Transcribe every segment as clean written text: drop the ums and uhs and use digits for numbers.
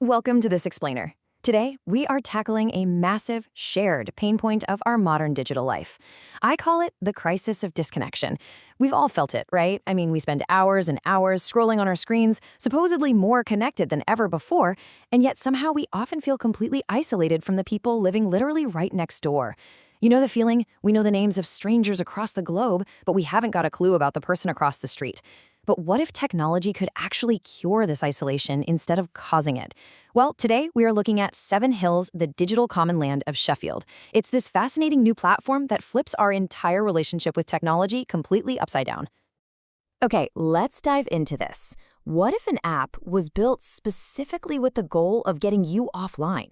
Welcome to This Explainer. Today, we are tackling a massive, shared pain point of our modern digital life. I call it the crisis of disconnection. We've all felt it, right? I mean, we spend hours and hours scrolling on our screens, supposedly more connected than ever before, and yet somehow we often feel completely isolated from the people living literally right next door. You know the feeling? We know the names of strangers across the globe, but we haven't got a clue about the person across the street. But what if technology could actually cure this isolation instead of causing it? Well, today we are looking at Seven Hills, the digital common land of Sheffield. It's this fascinating new platform that flips our entire relationship with technology completely upside down. Okay, let's dive into this. What if an app was built specifically with the goal of getting you offline?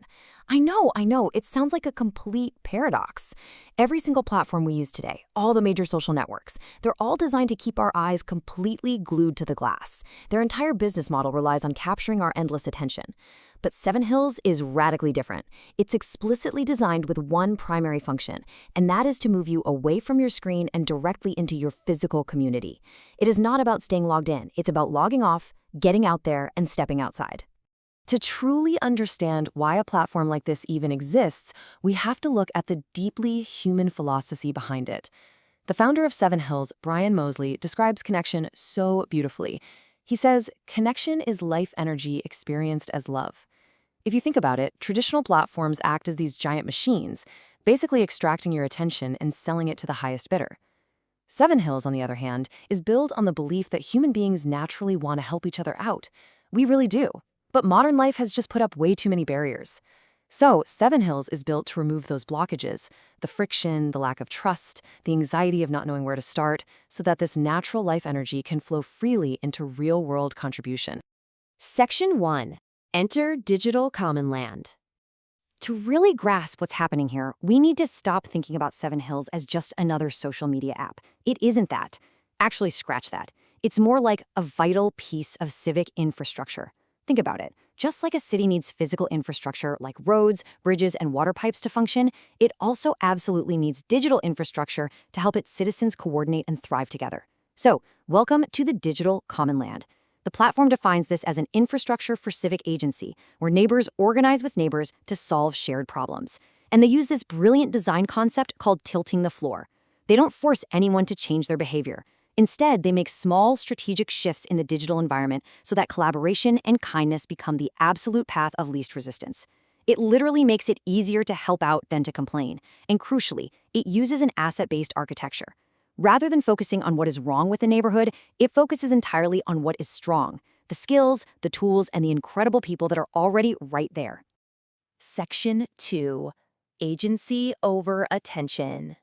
I know, it sounds like a complete paradox. Every single platform we use today, all the major social networks, they're all designed to keep our eyes completely glued to the glass. Their entire business model relies on capturing our endless attention. But Seven Hills is radically different. It's explicitly designed with one primary function, and that is to move you away from your screen and directly into your physical community. It is not about staying logged in. It's about logging off, getting out there, and stepping outside. To truly understand why a platform like this even exists, we have to look at the deeply human philosophy behind it. The founder of Seven Hills, Brian Moseley, describes connection so beautifully. He says, "Connection is life energy experienced as love." If you think about it, traditional platforms act as these giant machines, basically extracting your attention and selling it to the highest bidder. Seven Hills, on the other hand, is built on the belief that human beings naturally want to help each other out. We really do. But modern life has just put up way too many barriers. So, Seven Hills is built to remove those blockages, the friction, the lack of trust, the anxiety of not knowing where to start, so that this natural life energy can flow freely into real-world contribution. Section 1. Enter Digital Common Land. To really grasp what's happening here, we need to stop thinking about Seven Hills as just another social media app. It isn't that. Actually, scratch that. It's more like a vital piece of civic infrastructure. Think about it. Just like a city needs physical infrastructure like roads, bridges, and water pipes to function, it also absolutely needs digital infrastructure to help its citizens coordinate and thrive together. So, welcome to the Digital Common Land. The platform defines this as an infrastructure for civic agency, where neighbors organize with neighbors to solve shared problems. And they use this brilliant design concept called tilting the floor. They don't force anyone to change their behavior. Instead, they make small strategic shifts in the digital environment so that collaboration and kindness become the absolute path of least resistance. It literally makes it easier to help out than to complain. And crucially, it uses an asset-based architecture. Rather than focusing on what is wrong with the neighborhood, it focuses entirely on what is strong, the skills, the tools, and the incredible people that are already right there. Section 2. Agency over attention.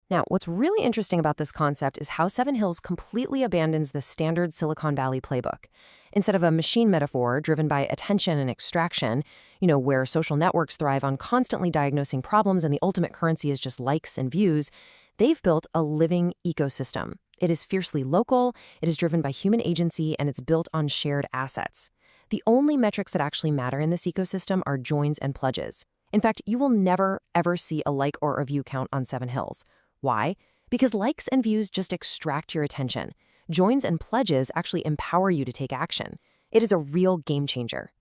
Now, what's really interesting about this concept is how Seven Hills completely abandons the standard Silicon Valley playbook. Instead of a machine metaphor driven by attention and extraction, where social networks thrive on constantly diagnosing problems and the ultimate currency is just likes and views, they've built a living ecosystem. It is fiercely local, it is driven by human agency, and it's built on shared assets. The only metrics that actually matter in this ecosystem are joins and pledges. In fact, you will never, ever see a like or a view count on Seven Hills. Why? Because likes and views just extract your attention. Joins and pledges actually empower you to take action. It is a real game changer.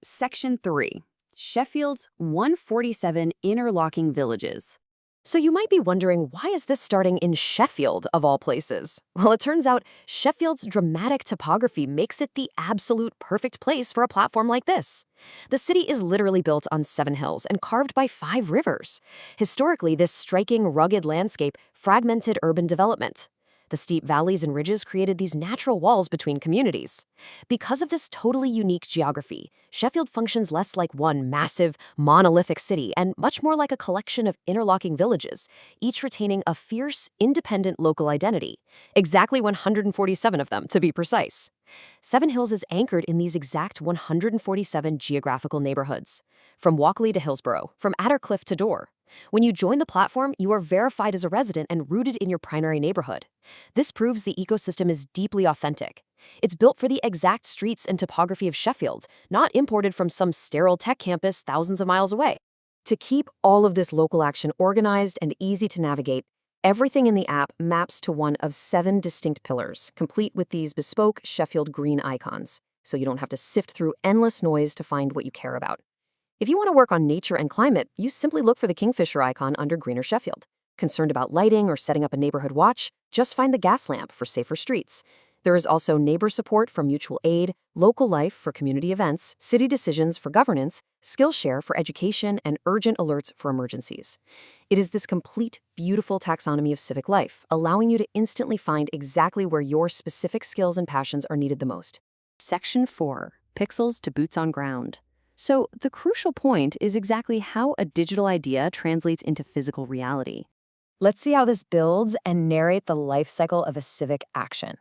Section 3. Sheffield's 147 Interlocking Villages. So you might be wondering, why is this starting in Sheffield, of all places? Well, it turns out Sheffield's dramatic topography makes it the absolute perfect place for a platform like this. The city is literally built on 7 hills and carved by 5 rivers. Historically, this striking, rugged landscape fragmented urban development. The steep valleys and ridges created these natural walls between communities. Because of this totally unique geography, Sheffield functions less like one massive, monolithic city and much more like a collection of interlocking villages, each retaining a fierce, independent local identity. Exactly 147 of them, to be precise. Seven Hills is anchored in these exact 147 geographical neighborhoods, from Walkley to Hillsborough, from Attercliffe to Dore. When you join the platform, you are verified as a resident and rooted in your primary neighborhood. This proves the ecosystem is deeply authentic. It's built for the exact streets and topography of Sheffield, not imported from some sterile tech campus thousands of miles away. To keep all of this local action organized and easy to navigate, everything in the app maps to one of 7 distinct pillars, complete with these bespoke Sheffield green icons. so you don't have to sift through endless noise to find what you care about. If you want to work on nature and climate, you simply look for the Kingfisher icon under Greener Sheffield. Concerned about lighting or setting up a neighborhood watch? Just find the gas lamp for safer streets. There is also neighbor support for mutual aid, local life for community events, city decisions for governance, Skillshare for education, and urgent alerts for emergencies. It is this complete, beautiful taxonomy of civic life, allowing you to instantly find exactly where your specific skills and passions are needed the most. Section 4. Pixels to boots on ground. So the crucial point is exactly how a digital idea translates into physical reality. Let's see how this builds and narrate the life cycle of a civic action.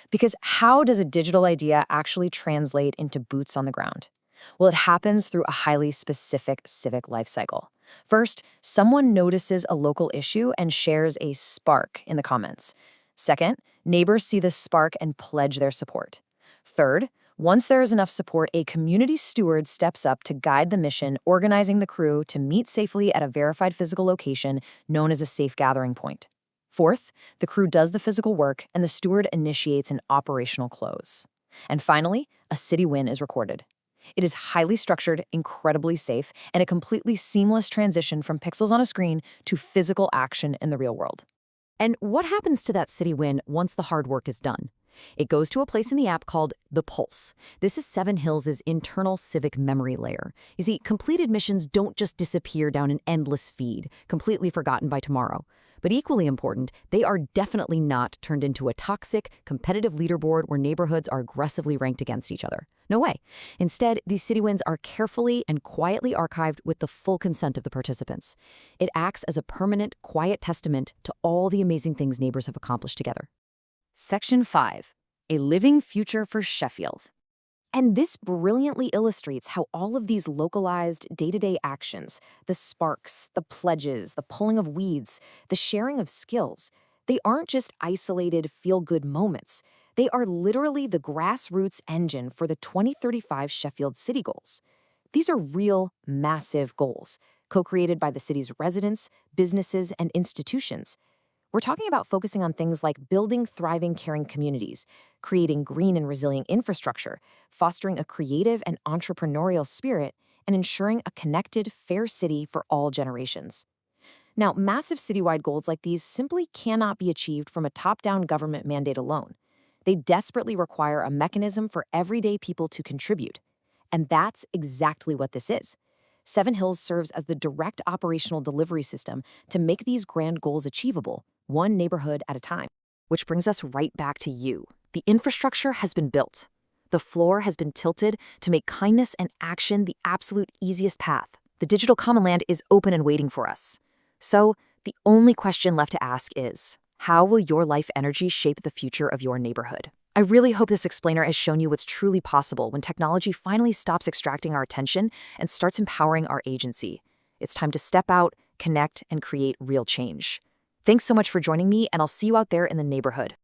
Because how does a digital idea actually translate into boots on the ground? Well, it happens through a highly specific civic life cycle. First, someone notices a local issue and shares a spark in the comments. Second, neighbors see this spark and pledge their support. Third, once there is enough support, a community steward steps up to guide the mission, organizing the crew to meet safely at a verified physical location known as a safe gathering point. Fourth, the crew does the physical work and the steward initiates an operational close. And finally, a city win is recorded. It is highly structured, incredibly safe, and a completely seamless transition from pixels on a screen to physical action in the real world. And what happens to that city win once the hard work is done? It goes to a place in the app called The Pulse. This is Seven Hills' internal civic memory layer. You see, completed missions don't just disappear down an endless feed, completely forgotten by tomorrow. But equally important, they are definitely not turned into a toxic, competitive leaderboard where neighborhoods are aggressively ranked against each other. No way. Instead, these city wins are carefully and quietly archived with the full consent of the participants. It acts as a permanent, quiet testament to all the amazing things neighbors have accomplished together. Section 5. A living future for Sheffield. And this brilliantly illustrates how all of these localized day-to-day actions, the sparks, the pledges, the pulling of weeds, the sharing of skills, they aren't just isolated feel-good moments. They are literally the grassroots engine for the 2035 Sheffield City Goals. These are real, massive goals, co-created by the city's residents, businesses, and institutions. We're talking about focusing on things like building thriving, caring communities, creating green and resilient infrastructure, fostering a creative and entrepreneurial spirit, and ensuring a connected, fair city for all generations. Now, massive citywide goals like these simply cannot be achieved from a top-down government mandate alone. They desperately require a mechanism for everyday people to contribute. And that's exactly what this is. Seven Hills serves as the direct operational delivery system to make these grand goals achievable, one neighborhood at a time. Which brings us right back to you. The infrastructure has been built. The floor has been tilted to make kindness and action the absolute easiest path. The digital common land is open and waiting for us. So, the only question left to ask is, how will your life energy shape the future of your neighborhood? I really hope this explainer has shown you what's truly possible when technology finally stops extracting our attention and starts empowering our agency. It's time to step out, connect, and create real change. Thanks so much for joining me, and I'll see you out there in the neighborhood.